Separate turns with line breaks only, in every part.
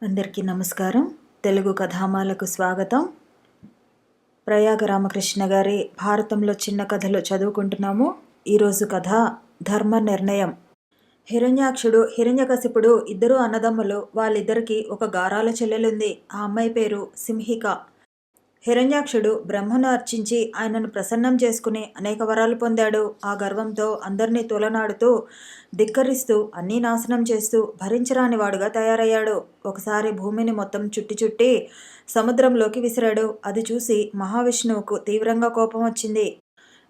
అందరికీ నమస్కారం. తెలుగు కథామాలకు స్వాగతం. ప్రయాగ రామకృష్ణ గారి భారతంలో చిన్న కథలు చదువుకుంటున్నాము. ఈరోజు కథ ధర్మ నిర్ణయం. హిరణ్యాక్షుడు, హిరణ్యకశిపుడు ఇద్దరు అన్నదమ్ములు. వాళ్ళిద్దరికి ఒక గారాల చెల్లెలుంది. ఆ అమ్మాయి పేరు సింహిక. హిరణ్యాక్షుడు బ్రహ్మను అర్చించి ఆయనను ప్రసన్నం చేసుకుని అనేక వరాలు పొందాడు. ఆ గర్వంతో అందరినీ తొలనాడుతూ ధిక్కరిస్తూ అన్నీ నాశనం చేస్తూ భరించరాని వాడుగా తయారయ్యాడు. ఒకసారి భూమిని మొత్తం చుట్టి సముద్రంలోకి విసిరాడు. అది చూసి మహావిష్ణువుకు తీవ్రంగా కోపం వచ్చింది.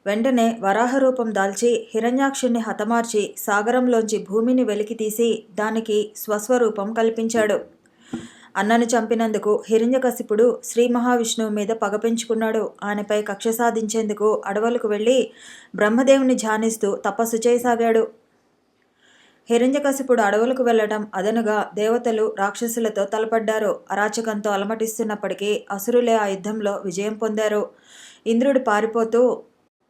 వెంటనే వరాహ రూపం దాల్చి హిరణ్యాక్షుణ్ణి హతమార్చి సాగరంలోంచి భూమిని వెలికి తీసి దానికి స్వస్వరూపం కల్పించాడు. అన్నను చంపినందుకు హిరణ్యకశిపుడు శ్రీ మహావిష్ణువు మీద పగ పెంచుకున్నాడు. ఆయనపై కక్ష సాధించేందుకు అడవులకు వెళ్ళి బ్రహ్మదేవుని ధ్యానిస్తూ తపస్సు చేయసాగాడు. హిరణ్యకశిపుడు అడవులకు వెళ్లడం అదనుగా దేవతలు రాక్షసులతో తలపడ్డారు. అరాచకంతో అలమటిస్తున్నప్పటికీ అసురులే ఆ యుద్ధంలో విజయం పొందారు. ఇంద్రుడు పారిపోతూ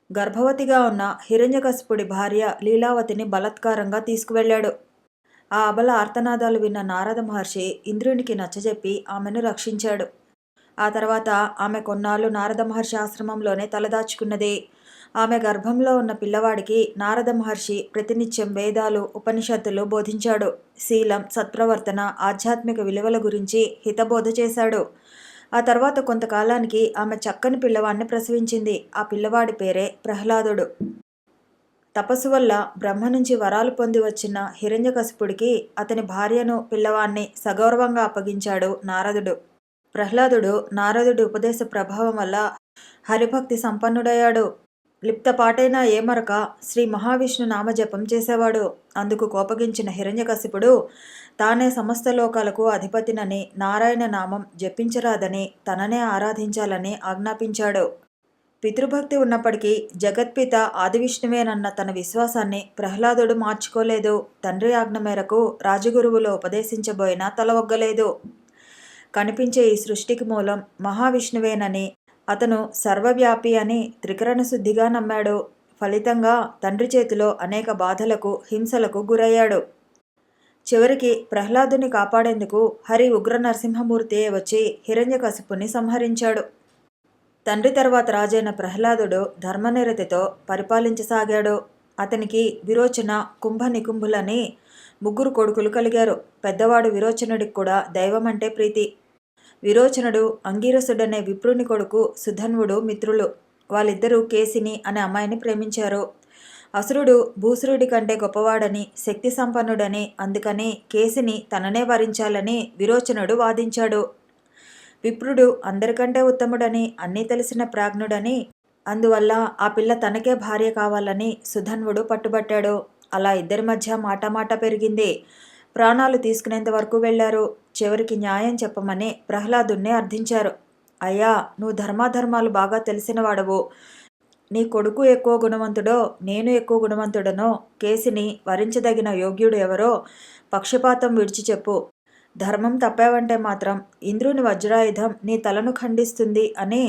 గర్భవతిగా ఉన్న హిరణ్యకశిపుడి భార్య లీలావతిని బలాత్కారంగా తీసుకువెళ్ళాడు. ఆ అబల ఆర్తనాదాలు విన్న నారద మహర్షి ఇంద్రునికి నచ్చజెప్పి ఆమెను రక్షించాడు. ఆ తర్వాత ఆమె కొన్నాళ్ళు నారద మహర్షి ఆశ్రమంలోనే తలదాచుకున్నది. ఆమె గర్భంలో ఉన్న పిల్లవాడికి నారద మహర్షి ప్రతినిత్యం వేదాలు, ఉపనిషత్తులు బోధించాడు. శీలం, సత్ప్రవర్తన, ఆధ్యాత్మిక విలువల గురించి హితబోధ చేశాడు. ఆ తర్వాత కొంతకాలానికి ఆమె చక్కని పిల్లవాడిని ప్రసవించింది. ఆ పిల్లవాడి పేరే ప్రహ్లాదుడు. తపస్సు వల్ల బ్రహ్మ నుంచి వరాలు పొంది వచ్చిన హిరణ్యకశిపుడికి అతని భార్యను, పిల్లవాణ్ణి సగౌరవంగా అప్పగించాడు నారదుడు. ప్రహ్లాదుడు నారదుడి ఉపదేశ ప్రభావం వల్ల హరిభక్తి సంపన్నుడయ్యాడు. లిప్తపాటైనా ఏమరక శ్రీ మహావిష్ణు నామజపం చేసేవాడు. అందుకు కోపగించిన హిరణ్యకశిపుడు తానే సమస్త లోకాలకు అధిపతినని, నారాయణ నామం జపించరాదని, తననే ఆరాధించాలని ఆజ్ఞాపించాడు. పితృభక్తి ఉన్నప్పటికీ జగత్పిత ఆదివిష్ణువేనన్న తన విశ్వాసాన్ని ప్రహ్లాదుడు మార్చుకోలేదు. తండ్రి ఆజ్ఞ మేరకు రాజగురువులో ఉపదేశించబోయినా తల ఒగ్గలేదు. కనిపించే ఈ సృష్టికి మూలం మహావిష్ణువేనని, అతను సర్వవ్యాపి అని త్రికరణ శుద్ధిగా నమ్మాడు. ఫలితంగా తండ్రి చేతిలో అనేక బాధలకు, హింసలకు గురయ్యాడు. చివరికి ప్రహ్లాదుని కాపాడేందుకు హరి ఉగ్ర నరసింహమూర్తియే వచ్చి హిరణ్యకశిపుని సంహరించాడు. తండ్రి తర్వాత రాజైన ప్రహ్లాదుడు ధర్మనిరతితో పరిపాలించసాగాడు. అతనికి విరోచన, కుంభ నికుంభులని 3 కొడుకులు కలిగారు. పెద్దవాడు విరోచనుడికి కూడా దైవం అంటే ప్రీతి. విరోచనుడు అంగీరసుడనే విప్రుని కొడుకు సుధన్వుడు మిత్రులు. వాళ్ళిద్దరూ కేసిని అనే అమ్మాయిని ప్రేమించారు. అసురుడు భూసురుడి కంటే గొప్పవాడని, శక్తి సంపన్నుడని, అందుకని కేసిని తననే వరించాలని విరోచనుడు వాదించాడు. విప్రుడు అందరికంటే ఉత్తముడని, అన్నీ తెలిసిన ప్రాజ్ఞుడని, అందువల్ల ఆ పిల్ల తనకే భార్య కావాలని సుధన్వుడు పట్టుబట్టాడు. అలా ఇద్దరి మధ్య మాట పెరిగింది. ప్రాణాలు తీసుకునేంత వరకు వెళ్లారు. చివరికి న్యాయం చెప్పమని ప్రహ్లాదుణ్ణి అర్థించారు. అయ్యా, నువ్వు ధర్మాధర్మాలు బాగా తెలిసినవాడవు. నీ కొడుకు ఎక్కువ గుణవంతుడో, నేను ఎక్కువ గుణవంతుడనో, కేసిని వరించదగిన యోగ్యుడు ఎవరో పక్షపాతం విడిచి చెప్పు. ధర్మం తప్పావంటే మాత్రం ఇంద్రుని వజ్రాయుధం నీ తలను ఖండిస్తుంది అని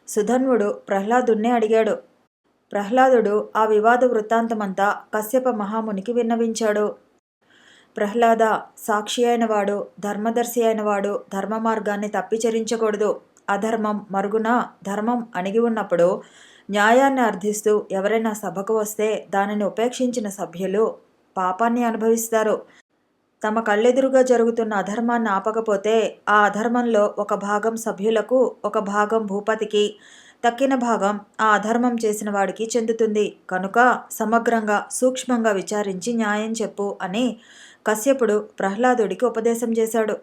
సుధన్వుడు ప్రహ్లాదుణ్ణి అడిగాడు. ప్రహ్లాదుడు ఆ వివాద వృత్తాంతమంతా కశ్యప మహామునికి విన్నవించాడు. ప్రహ్లాద, సాక్షి అయినవాడు, ధర్మదర్శి అయినవాడు ధర్మ మార్గాన్ని తప్పిచరించకూడదు. అధర్మం మరుగున ధర్మం అణిగి ఉన్నప్పుడు న్యాయాన్ని అర్థిస్తూ ఎవరైనా సభకు వస్తే దానిని ఉపేక్షించిన సభ్యులు పాపాన్ని అనుభవిస్తారు. తమ కళ్ళెదురుగా జరుగుతున్న అధర్మాన్ని ఆపకపోతే ఆ అధర్మంలో ఒక భాగం సభ్యులకు, ఒక భాగం భూపతికి, తక్కిన భాగం ఆ అధర్మం చేసిన వాడికి చెందుతుంది. కనుక సమగ్రంగా, సూక్ష్మంగా విచారించి న్యాయం చెప్పు అని కశ్యపుడు ప్రహ్లాదుడికి ఉపదేశం చేశాడు.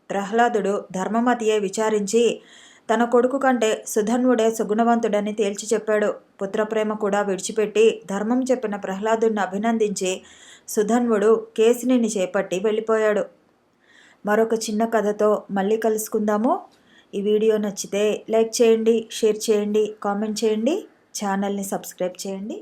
ప్రహ్లాదుడు ధర్మమతియే విచారించి తన కొడుకు కంటే సుధన్వుడే సుగుణవంతుడని తేల్చి చెప్పాడు. పుత్రప్రేమ కూడా విడిచిపెట్టి ధర్మం చెప్పిన ప్రహ్లాదుని అభినందించి సుధన్వుడు కేసినిని చేపట్టి వెళ్ళిపోయాడు. మరొక చిన్న కథతో మళ్ళీ కలుసుకుందాము. ఈ వీడియో నచ్చితే లైక్ చేయండి, షేర్ చేయండి, కామెంట్ చేయండి, ఛానల్ని సబ్స్క్రైబ్ చేయండి.